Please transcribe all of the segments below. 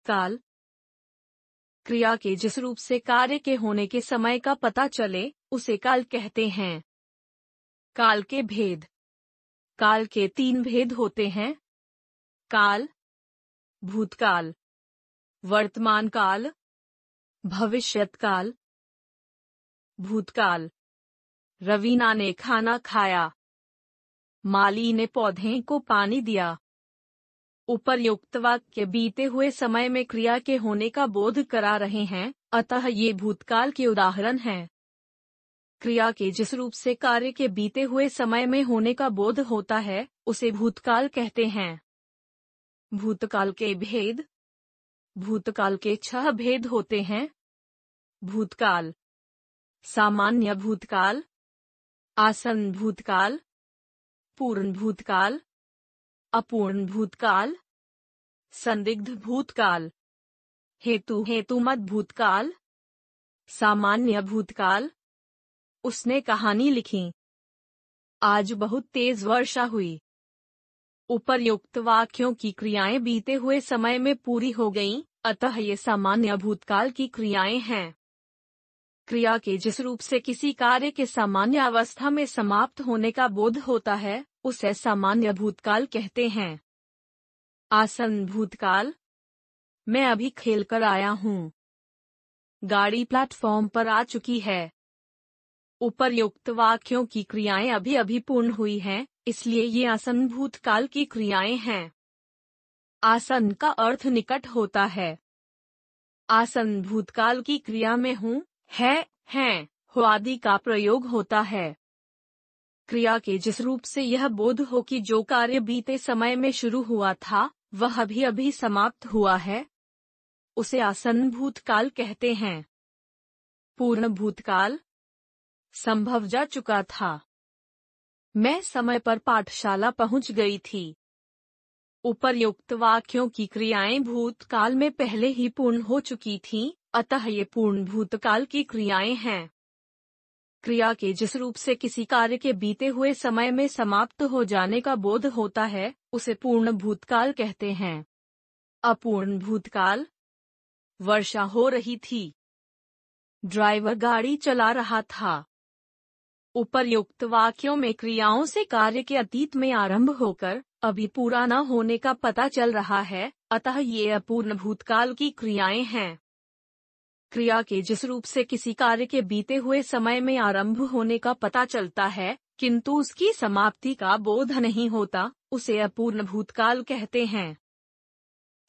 काल। क्रिया के जिस रूप से कार्य के होने के समय का पता चले उसे काल कहते हैं। काल के भेद। काल के 3 भेद होते हैं। काल, भूतकाल, वर्तमान काल, भविष्यत काल। भूतकाल। रवीना ने खाना खाया। माली ने पौधे को पानी दिया। उपर्युक्त वाक्य बीते हुए समय में क्रिया के होने का बोध करा रहे हैं, अतः ये भूतकाल के उदाहरण हैं। क्रिया के जिस रूप से कार्य के बीते हुए समय में होने का बोध होता है उसे भूतकाल कहते हैं। भूतकाल के भेद। भूतकाल के 6 भेद होते हैं। भूतकाल। सामान्य भूतकाल, आसन्न भूतकाल, पूर्ण भूतकाल, अपूर्ण भूतकाल, संदिग्ध भूतकाल, हेतुमत भूतकाल, सामान्य भूतकाल। उसने कहानी लिखी। आज बहुत तेज वर्षा हुई। उपर्युक्त वाक्यों की क्रियाएं बीते हुए समय में पूरी हो गईं, अतः ये सामान्य भूतकाल की क्रियाएं हैं। क्रिया के जिस रूप से किसी कार्य के सामान्य अवस्था में समाप्त होने का बोध होता है उसे सामान्य भूतकाल कहते हैं। आसन्न भूतकाल। मैं अभी खेलकर आया हूँ। गाड़ी प्लेटफॉर्म पर आ चुकी है। उपर्युक्त वाक्यों की क्रियाएं अभी अभी पूर्ण हुई हैं, इसलिए ये आसन्न भूतकाल की क्रियाएं हैं। आसन्न का अर्थ निकट होता है। आसन्न भूतकाल की क्रिया में हूँ, है, हैं, हो आदि का प्रयोग होता है। क्रिया के जिस रूप से यह बोध हो कि जो कार्य बीते समय में शुरू हुआ था वह अभी अभी समाप्त हुआ है, उसे आसन्न भूतकाल कहते हैं। पूर्ण भूतकाल। संभव जा चुका था। मैं समय पर पाठशाला पहुंच गई थी। उपर्युक्त वाक्यों की क्रियाएं भूतकाल में पहले ही पूर्ण हो चुकी थीं, अतः ये पूर्ण भूतकाल की क्रियाएं हैं। क्रिया के जिस रूप से किसी कार्य के बीते हुए समय में समाप्त हो जाने का बोध होता है उसे पूर्ण भूतकाल कहते हैं। अपूर्ण भूतकाल। वर्षा हो रही थी। ड्राइवर गाड़ी चला रहा था। उपर्युक्त वाक्यों में क्रियाओं से कार्य के अतीत में आरंभ होकर अभी पूरा न होने का पता चल रहा है, अतः ये अपूर्ण भूतकाल की क्रियाएं हैं। क्रिया के जिस रूप से किसी कार्य के बीते हुए समय में आरंभ होने का पता चलता है किंतु उसकी समाप्ति का बोध नहीं होता, उसे अपूर्ण भूतकाल कहते हैं।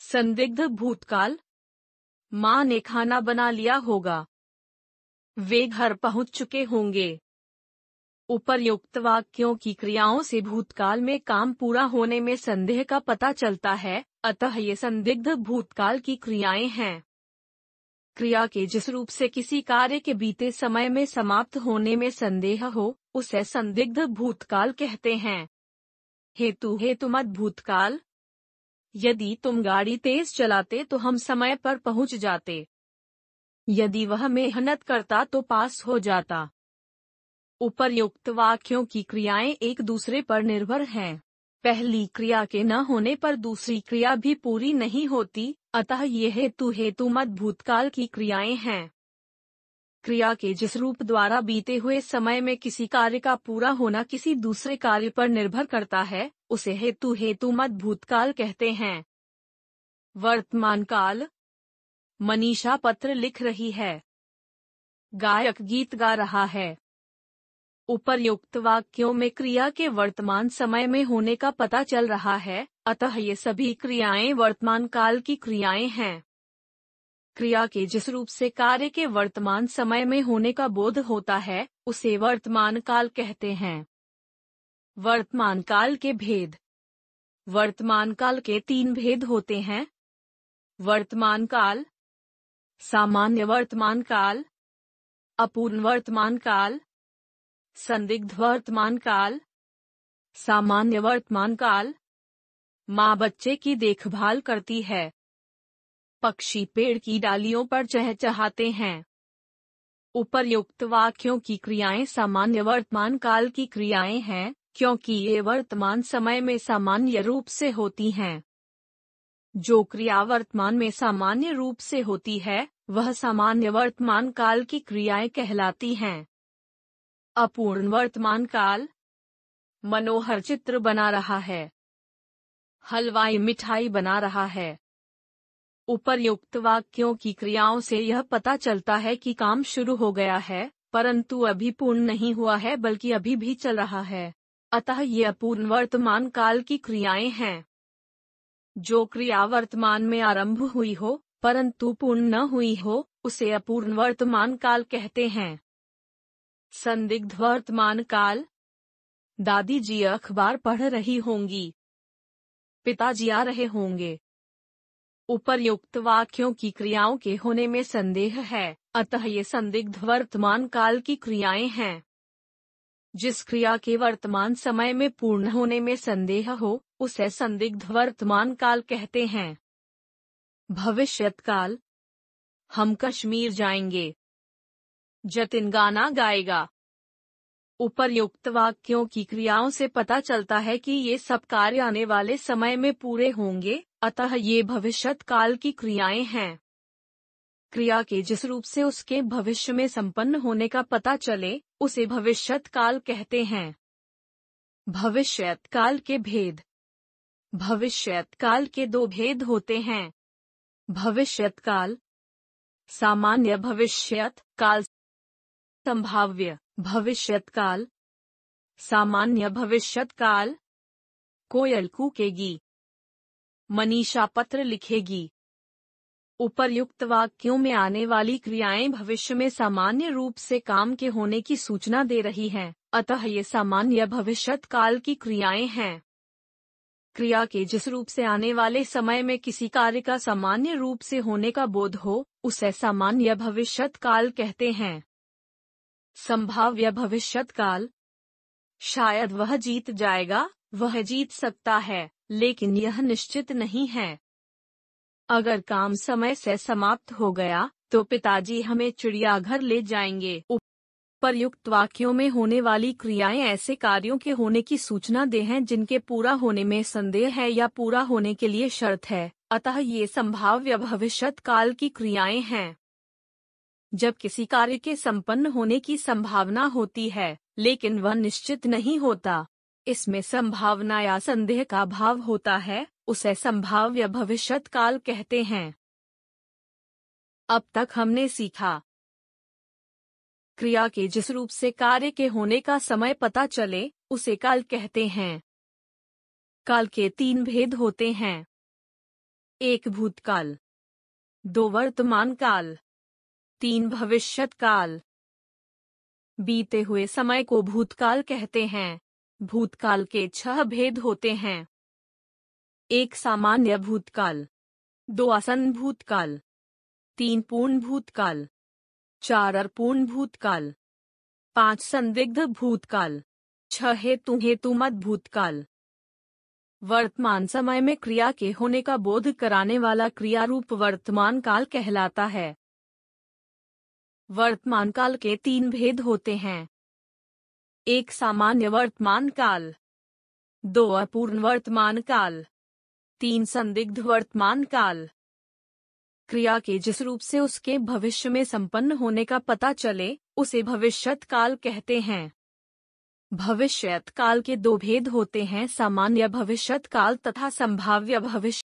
संदिग्ध भूतकाल। माँ ने खाना बना लिया होगा। वे घर पहुंच चुके होंगे। उपर्युक्त वाक्यों की क्रियाओं से भूतकाल में काम पूरा होने में संदेह का पता चलता है, अतः ये संदिग्ध भूतकाल की क्रियाएं हैं। क्रिया के जिस रूप से किसी कार्य के बीते समय में समाप्त होने में संदेह हो उसे संदिग्ध भूतकाल कहते हैं। हेतुमत भूतकाल। यदि तुम गाड़ी तेज चलाते तो हम समय पर पहुंच जाते। यदि वह मेहनत करता तो पास हो जाता। उपर्युक्त वाक्यों की क्रियाएं एक दूसरे पर निर्भर हैं। पहली क्रिया के न होने पर दूसरी क्रिया भी पूरी नहीं होती, अतः ये हेतुमत भूतकाल की क्रियाएं हैं। क्रिया के जिस रूप द्वारा बीते हुए समय में किसी कार्य का पूरा होना किसी दूसरे कार्य पर निर्भर करता है उसे हेतुमत भूतकाल कहते हैं। वर्तमान काल। मनीषा पत्र लिख रही है। गायक गीत गा रहा है। उपर्युक्त वाक्यों में क्रिया के वर्तमान समय में होने का पता चल रहा है, अतः ये सभी क्रियाएं वर्तमान काल की क्रियाएं हैं। क्रिया के जिस रूप से कार्य के वर्तमान समय में होने का बोध होता है उसे वर्तमान काल कहते हैं। वर्तमान काल के भेद। वर्तमान काल के 3 भेद होते हैं। वर्तमान काल। सामान्य वर्तमान काल, अपूर्ण वर्तमान काल, संदिग्ध वर्तमान काल, सामान्य वर्तमान काल। माँ बच्चे की देखभाल करती है। पक्षी पेड़ की डालियों पर चहचहाते हैं। उपर्युक्त वाक्यों की क्रियाएं सामान्य वर्तमान काल की क्रियाएं हैं, क्योंकि ये वर्तमान समय में सामान्य रूप से होती हैं। जो क्रिया वर्तमान में सामान्य रूप से होती है वह सामान्य वर्तमान काल की क्रियाएं कहलाती हैं। अपूर्ण वर्तमान काल। मनोहर चित्र बना रहा है। हलवाई मिठाई बना रहा है। उपर्युक्त वाक्यों की क्रियाओं से यह पता चलता है कि काम शुरू हो गया है, परंतु अभी पूर्ण नहीं हुआ है बल्कि अभी भी चल रहा है। अतः ये अपूर्ण वर्तमान काल की क्रियाएं हैं। जो क्रिया वर्तमान में आरंभ हुई हो परंतु पूर्ण न हुई हो उसे अपूर्ण वर्तमान काल कहते हैं। संदिग्ध वर्तमान काल। दादी जी अखबार पढ़ रही होंगी। पिताजी आ रहे होंगे। उपर्युक्त वाक्यों की क्रियाओं के होने में संदेह है, अतः ये संदिग्ध वर्तमान काल की क्रियाएं हैं। जिस क्रिया के वर्तमान समय में पूर्ण होने में संदेह हो उसे संदिग्ध वर्तमान काल कहते हैं। भविष्यत काल। हम कश्मीर जाएंगे। जतिन गाना गाएगा। उपर्युक्त वाक्यों की क्रियाओं से पता चलता है कि ये सब कार्य आने वाले समय में पूरे होंगे, अतः ये भविष्यत काल की क्रियाएं हैं। क्रिया के जिस रूप से उसके भविष्य में संपन्न होने का पता चले उसे भविष्यत काल कहते हैं। भविष्यत काल के भेद। भविष्यत काल के दो भेद होते हैं। भविष्यत काल। सामान्य भविष्यत काल। संभाव्य भविष्यत काल। सामान्य भविष्यत काल। कोयल कूकेगी। मनीषा पत्र लिखेगी। उपर्युक्त वाक्यों में आने वाली क्रियाएं भविष्य में सामान्य रूप से काम के होने की सूचना दे रही हैं, अतः ये सामान्य भविष्यत काल की क्रियाएं हैं। क्रिया के जिस रूप से आने वाले समय में किसी कार्य का सामान्य रूप से होने का बोध हो उसे सामान्य भविष्यत काल कहते हैं। संभाव्य भविष्यत काल। शायद वह जीत जाएगा, वह जीत सकता है, लेकिन यह निश्चित नहीं है। अगर काम समय से समाप्त हो गया तो पिताजी हमें चिड़ियाघर ले जाएंगे। उपर्युक्त वाक्यों में होने वाली क्रियाएं ऐसे कार्यों के होने की सूचना दे हैं जिनके पूरा होने में संदेह है या पूरा होने के लिए शर्त है, अतः ये संभाव्य भविष्यत काल की क्रियाएं हैं। जब किसी कार्य के संपन्न होने की संभावना होती है लेकिन वह निश्चित नहीं होता, इसमें संभावना या संदेह का भाव होता है, उसे संभाव्य भविष्यत काल कहते हैं। अब तक हमने सीखा। क्रिया के जिस रूप से कार्य के होने का समय पता चले उसे काल कहते हैं। काल के तीन भेद होते हैं। एक भूतकाल, दो वर्तमान काल, तीन भविष्यत काल। बीते हुए समय को भूतकाल कहते हैं। भूतकाल के 6 भेद होते हैं। एक सामान्य भूतकाल, दो आसन्न भूतकाल, 3 पूर्ण भूतकाल, 4 अपूर्ण भूतकाल, 5 संदिग्ध भूतकाल, 6 हेतुमत भूतकाल। वर्तमान समय में क्रिया के होने का बोध कराने वाला क्रियारूप वर्तमान काल कहलाता है। वर्तमान काल के 3 भेद होते हैं। एक सामान्य वर्तमान काल, 2 अपूर्ण वर्तमान काल, 3 संदिग्ध वर्तमान काल। क्रिया के जिस रूप से उसके भविष्य में संपन्न होने का पता चले उसे भविष्यत काल कहते हैं। भविष्यत काल के 2 भेद होते हैं, सामान्य भविष्यत काल तथा संभाव्य भविष्य